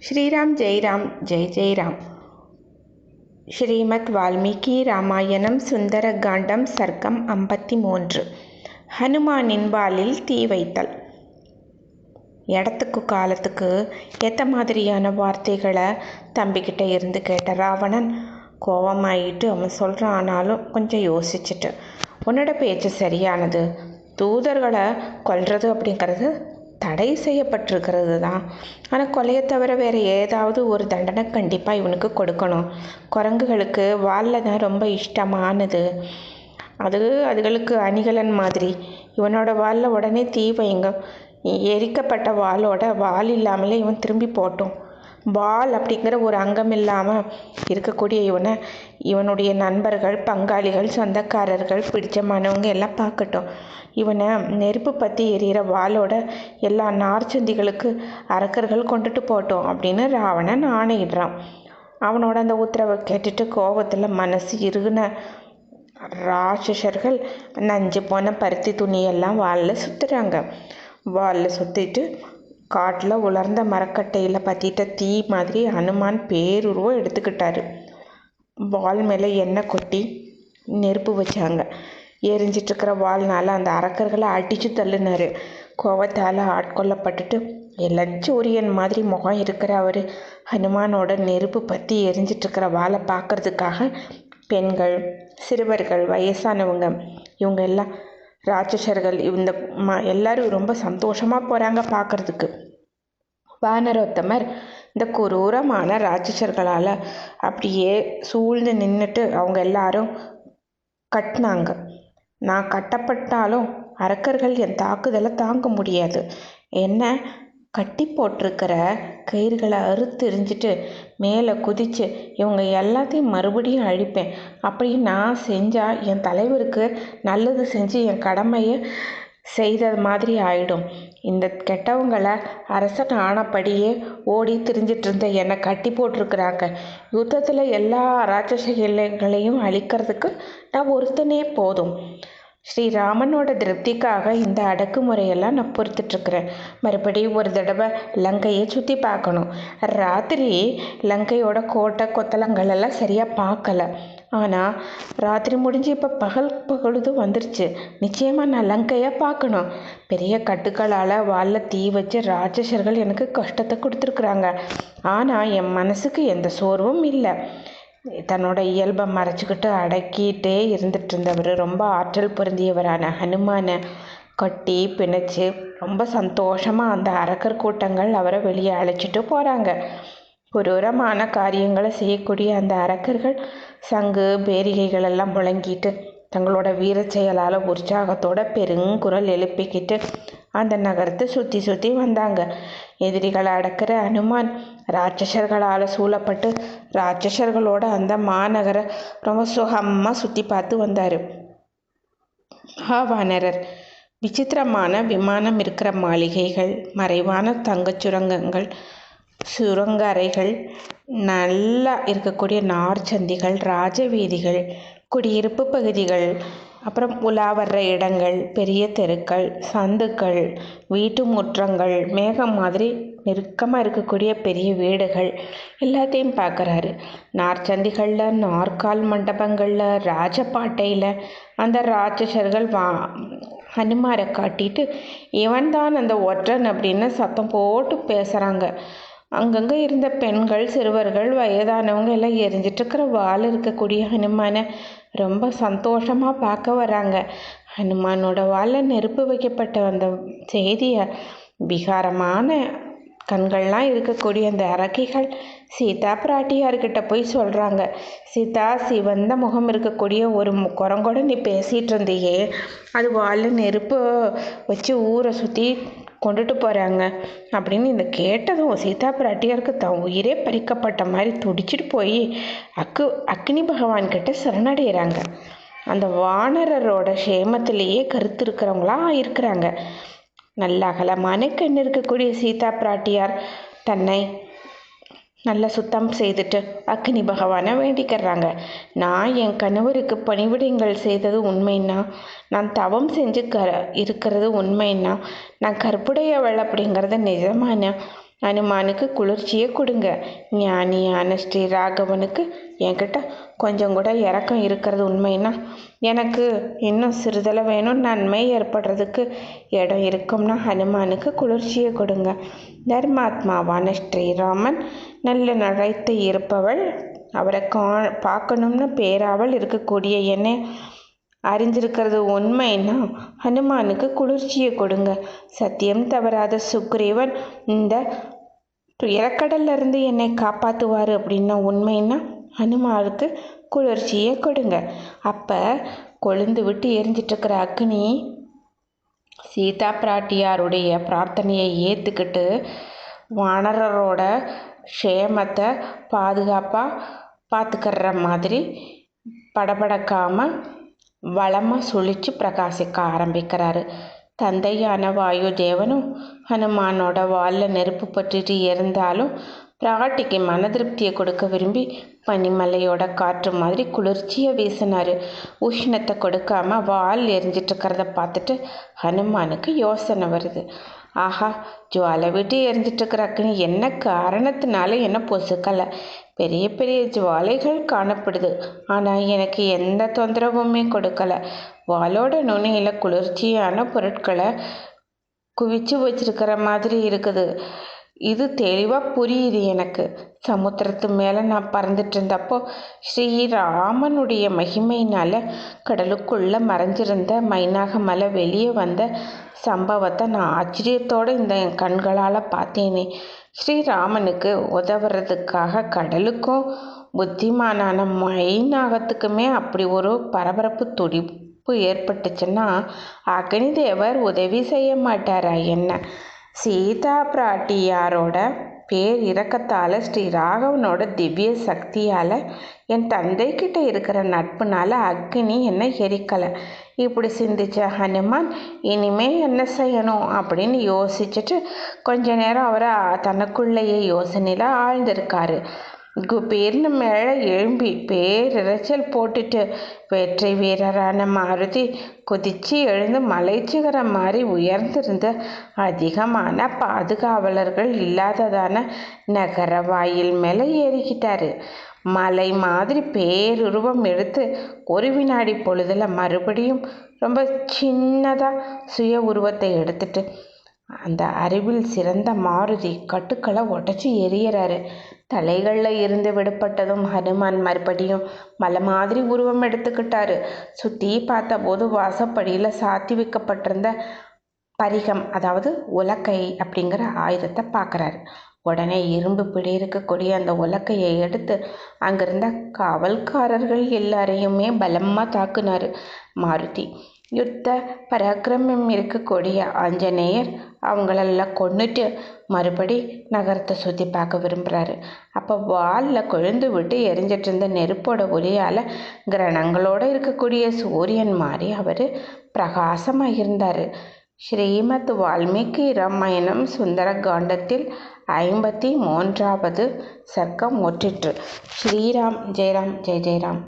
ஸ்ரீராம் ஜெய் ராம் ஜெய் ஜெய் ராம். ஸ்ரீமத் வால்மீகி ராமாயணம் சுந்தரகாண்டம் சர்க்கம் 53. ஹனுமானின் வாலில் தீ வைத்தல். இடத்துக்கு காலத்துக்கு ஏற்ற மாதிரியான வார்த்தைகளை தம்பிக்கிட்ட இருந்து கேட்ட ராவணன் கோபமாயிட்டு அவன் சொல்கிறான். ஆனாலும் கொஞ்சம் யோசிச்சுட்டு, உன்னோட பேச்சு சரியானது. தூதர்களை கொல்றது அப்படிங்கிறது தடை செய்யப்பட்டிருக்கிறது தான். ஆனால் கொலையை தவிர வேறு ஏதாவது ஒரு தண்டனை கண்டிப்பாக இவனுக்கு கொடுக்கணும். குரங்குகளுக்கு வாலில் தான் ரொம்ப இஷ்டமானது. அதுகளுக்கு அணிகலன் மாதிரி. இவனோட வாலில் உடனே தீ வைங்க. எரிக்கப்பட்ட வாலோட வால் இல்லாமலே இவன் திரும்பி போட்டோம். வால் அப்படிங்கிற ஒரு அங்கம் இல்லாமல் இருக்கக்கூடிய இவனுடைய நண்பர்கள், பங்காளிகள், சொந்தக்காரர்கள், பிடிச்சமானவங்க எல்லாம் பார்க்கட்டும். இவனை நெருப்பு பற்றி எரியிற வாளோட எல்லா நார்ச்சந்திகளுக்கு அரக்கர்கள் கொண்டுட்டு போட்டோம் அப்படின்னு ராவணன் ஆணையிடுறான். அவனோட அந்த உத்தரவை கேட்டுட்டு கோபத்தில் மனசு இறுகுன ராட்சசர்கள் நஞ்சு போன பருத்தி துணியெல்லாம் வாலில் சுற்றுறாங்க. வாலில் சுற்றிட்டு காட்டில் உலர்ந்த மரக்கட்டையில் பற்றிட்ட தீ மாதிரி ஹனுமான் பேருருவம் எடுத்துக்கிட்டாரு. வால் மேலே எண்ணெய் கொட்டி நெருப்பு வச்சாங்க. எரிஞ்சிட்ருக்கிற வால்னால் அந்த அரக்கர்களை அடித்து தள்ளினார். கோவத்தால் ஆட்கொள்ளப்பட்டுட்டு இளஞ்சூரியன் மாதிரி முகம் இருக்கிற அவர் ஹனுமானோட நெருப்பு பற்றி எரிஞ்சிட்ருக்கிற வாலை பார்க்கறதுக்காக பெண்கள், சிறுவர்கள், வயசானவங்க இவங்க எல்லாம் ராட்சசர்கள் எல்லாரும் ரொம்ப சந்தோஷமாக போகிறாங்க பார்க்குறதுக்கு. வானரோத்தமர் இந்த கொரூரமான ராட்சசர்களால் அப்படியே சூழ்ந்து நின்றுட்டு அவங்க எல்லாரும் கட்டினாங்க. நான் கட்டப்பட்டாலும் அரக்கர்கள் என் தாக்குதலை தாங்க முடியாது. என்ன கட்டி போட்டிருக்கிற கயிறுகளை அறுத்து எரிஞ்சிட்டு மேலே குதித்து இவங்க எல்லாத்தையும் மறுபடியும் அழிப்பேன். அப்படி நான் செஞ்சால் என் தலைவருக்கு நல்லது செஞ்சு என் கடமையை செய்த மாதிரி ஆயிடும். இந்த கெட்டவங்களை அரசன் ஆனப்படியே ஓடி திரிஞ்சிட்டு இருந்த என்னை கட்டி போட்டிருக்கிறாங்க. யுத்தத்தில் எல்லா ராட்சசங்களையும் அழிக்கிறதுக்கு நான் ஒருத்தனே போதும். ஸ்ரீராமனோட திருப்திக்காக இந்த அடக்குமுறையெல்லாம் நான் பொறுத்துட்ருக்குறேன். மறுபடியும் ஒரு தடவை லங்கையை சுற்றி பார்க்கணும். ராத்திரி லங்கையோட கோட்டை கொத்தலங்கள் எல்லாம் சரியாக பார்க்கல. ஆனால் ராத்திரி முடிஞ்சு இப்போ பகலுதும் வந்துருச்சு. நிச்சயமாக நான் லங்கையை பார்க்கணும். பெரிய கட்டுக்களால் வாலில் தீ வச்சு ராட்சசர்கள் எனக்கு கஷ்டத்தை கொடுத்துருக்குறாங்க. ஆனால் என் மனசுக்கு எந்த சோர்வும் இல்லை. தன்னோட இயல்பை மறைச்சிக்கிட்டு அடக்கிட்டே இருந்துட்டு இருந்தவர் ரொம்ப ஆற்றல் பொருந்தியவரான ஹனுமானை கட்டி பிணைச்சு ரொம்ப சந்தோஷமாக அந்த அரக்கர் கூட்டங்கள் அவரை வெளியே அழைச்சிட்டு போகிறாங்க. கொடூரமான காரியங்களை செய்யக்கூடிய அந்த அரக்கர்கள் சங்கு பேரிகைகள் எல்லாம் முழங்கிட்டு தங்களோட வீர செயலால் உற்சாகத்தோட பெருங்குரல் எழுப்பிக்கிட்டு அந்த நகரத்தை சுற்றி சுற்றி வந்தாங்க. எதிரிகளை அடக்கிற ஹனுமான் ராட்சசர்களால் சூழப்பட்டு ராட்சசர்களோட அந்த மாநகரை ரொம்ப சுகமாக சுற்றி பார்த்து வந்தார். வானரர் விசித்திரமான விமானம் இருக்கிற மாளிகைகள், மறைவான தங்கச் சுரங்கங்கள், சுரங்க அறைகள், நல்லா இருக்கக்கூடிய நார்ச்சந்திகள், ராஜவீதிகள், குடியிருப்பு பகுதிகள், அப்புறம் உலா வர்ற இடங்கள், பெரிய தெருக்கள், சந்துக்கள், வீட்டு முற்றங்கள், மேகம் மாதிரி நெருக்கமாக இருக்கக்கூடிய பெரிய வீடுகள் எல்லாத்தையும் பார்க்குறாரு. நார்ச்சந்திகளில், நாற்கால் மண்டபங்களில், ராஜபாட்டையில் அந்த ராட்சசர்கள் ஹனுமாரை காட்டிட்டு இவன் தான் அந்த ஒற்றன் அப்படின்னு சத்தம் போட்டு பேசுகிறாங்க. அங்கங்கே இருந்த பெண்கள், சிறுவர்கள், வயதானவங்க எல்லாம் எரிஞ்சிட்ருக்கிற வால் இருக்கக்கூடிய ஹனுமானை ரொம்ப சந்தோஷமாக பார்க்க வராங்க. ஹனுமானோட வாலில் நெருப்பு வைக்கப்பட்ட அந்த செய்தியை விகாரமான கண்கள்லாம் இருக்கக்கூடிய அந்த அரக்கிகள் சீதா பிராட்டியார்கிட்ட போய் சொல்கிறாங்க. சீதா, சிவந்த முகம் இருக்கக்கூடிய ஒரு குரங்கோட நீ பேசிகிட்டு இருந்தியே, அது வாலில் நெருப்பு வச்சு ஊரை சுற்றி கொண்டுட்டு போகிறாங்க அப்படின்னு இந்த கேட்டதும் சீதா பிராட்டியாருக்கு தான் உயிரே பறிக்கப்பட்ட மாதிரி துடிச்சிட்டு போய் அக்னி பகவான்கிட்ட சரணடைகிறாங்க. அந்த வானரரோட சேமத்திலேயே கருத்து இருக்கிறவங்களா இருக்கிறாங்க. நல்ல அகலமான கண் இருக்கக்கூடிய சீதா பிராட்டியார் தன்னை நல்லா சுத்தம் செய்துட்டு அக்னி பகவானை வேண்டிக்கிறாங்க. நான் என் கணவருக்கு பணிவிடைகள் செய்தது உண்மைன்னா, நான் தவம் செஞ்சு இருக்கிறது உண்மைன்னா, நான் கற்புடையவள் அப்படிங்கிறது நிஜமான ஹனுமானுக்கு குளிர்ச்சியை கொடுங்க. ஞானியான ஸ்ரீ ராகவனுக்கு என்கிட்ட கொஞ்சம் கூட இறக்கம் இருக்கிறது உண்மைன்னா எனக்கு இன்னும் சிறிதள வேணும் நன்மை ஏற்படுறதுக்கு இடம் இருக்கும்னா ஹனுமானுக்கு குளிர்ச்சியை கொடுங்க. தர்மாத்மாவான ஸ்ரீராமன் நல்ல நடைத்து இருப்பவள், அவரை பார்க்கணும்னு பேராவல் இருக்கக்கூடிய என்னை அறிஞ்சிருக்கிறது உண்மைன்னா ஹனுமானுக்கு குளிர்ச்சியை கொடுங்க. சத்தியம் தவறாத சுக்ரீவன் இந்த துயரக்கடல்ல இருந்து என்னை காப்பாற்றுவார் அப்படின்னா உண்மைன்னா ஹனுமானுக்கு குளிர்ச்சியை கொடுங்க. அப்போ கொழுந்து விட்டு எரிஞ்சிட்ருக்கிற அக்னி சீதா பிராட்டியாருடைய பிரார்த்தனையை ஏற்றுக்கிட்டு வானரரோட க்ஷேமத்தை பாதுகாப்பாக பார்த்துக்கிற மாதிரி படபடக்காமல் வளமாக சுழிச்சு பிரகாசிக்க ஆரம்பிக்கிறாரு. தந்தையான வாயு தேவனும் ஹனுமானோட வாலில் நெருப்பு பற்றிட்டு இருந்தாலும் பிராட்டிக்கு மன திருப்தியை கொடுக்க விரும்பி பனிமலையோட காற்று மாதிரி குளிர்ச்சியை வீசினார். உஷ்ணத்தை கொடுக்காம வால் எரிஞ்சிட்ருக்கிறத பார்த்துட்டு ஹனுமானுக்கு யோசனை வருது. ஆஹா, ஜுவாலை விட்டு எரிஞ்சிட்ருக்கிற அக்னி என்ன காரணத்தினால என்ன பொசுக்கலை? பெரிய பெரிய ஜுவாலைகள் காணப்படுது, ஆனால் எனக்கு எந்த தொந்தரவுமே கொடுக்கலை. வாளோட நுனியில் குளிர்ச்சியான பொருட்களை குவிச்சு வச்சிருக்கிற மாதிரி இருக்குது. இது தெளிவாக புரியுது எனக்கு. சமுத்திரத்து மேலே நான் பறந்துட்டு இருந்தப்போ ஸ்ரீராமனுடைய மகிமையினால் கடலுக்குள்ளே மறைஞ்சிருந்த மைனாக மலை வெளியே வந்த சம்பவத்தை நான் ஆச்சரியத்தோடு இந்த என் கண்களால் பார்த்தேனே. ஸ்ரீராமனுக்கு உதவுறதுக்காக கடலுக்கும் புத்திமானான மைனாகத்துக்குமே அப்படி ஒரு பரபரப்பு துடிப்பு ஏற்பட்டுச்சுன்னா அக்னிதேவர் உதவி செய்ய மாட்டாரா என்ன? சீதா பிராட்டியாரோட பேர் இறக்கத்தால் ஸ்ரீ ராகவனோட திவ்ய சக்தியால் என் தந்தைக்கிட்ட இருக்கிற நட்புனால அக்னி என்னை எரிக்கலை. இப்படி சிந்திச்ச ஹனுமான் இனிமே என்ன செய்யணும் அப்படின்னு யோசிச்சுட்டு கொஞ்ச நேரம் அவரை தனக்குள்ளேயே யோசனையில் ஆழ்ந்திருக்காரு. குபீர்னு மேலே எழும்பி பேரிரைச்சல் போட்டுட்டு வெற்றி வீரரான மாருதி குதிச்சு எழுந்து மலைச்சிகரம் மாதிரி உயர்ந்திருந்த அதிகமான பாதுகாவலர்கள் இல்லாததான நகர வாயில் மேலே ஏறிக்கிட்டாரு. மலை மாதிரி பேருருவம் எடுத்து ஒரு வினாடி பொழுதுல மறுபடியும் ரொம்ப சின்னதாக சுய உருவத்தை எடுத்துட்டு அந்த அறிவில் சிறந்த மாருதி கட்டுக்களை உடச்சி எரியறாரு. தலைகளில் இருந்து விடுபட்டதும் ஹனுமான் மறுபடியும் மலை மாதிரி உருவம் எடுத்துக்கிட்டாரு. சுற்றி பார்த்தபோது வாசப்படியில் சாத்தி வைக்கப்பட்டிருந்த பரிகம், அதாவது உலக்கை அப்படிங்கிற ஆயுதத்தை பார்க்குறாரு. உடனே இரும்பு பிடி இருக்கக்கூடிய அந்த உலக்கையை எடுத்து அங்கிருந்த காவல்காரர்கள் எல்லாரையுமே பலமாக தாக்குனார் மாருதி. யுத்த பராக்கிரமம் இருக்கக்கூடிய ஆஞ்சநேயர் அவங்களெல்லாம் கொண்டுட்டு மறுபடி நகரத்தை சுற்றி பார்க்க விரும்புகிறாரு. அப்போ வாலில் கொழுந்து விட்டு எரிஞ்சிட்டு இருந்த நெருப்போட ஒளியால் கிரணங்களோடு இருக்கக்கூடிய சூரியன் மாதிரி அவர் பிரகாசமாக இருந்தார். ஸ்ரீமத் வால்மீகி ராமாயணம் சுந்தர காண்டத்தில் 53வது சர்க்கம் முற்றிற்று. ஸ்ரீராம் ஜெயராம் ஜெய ஜெயராம்.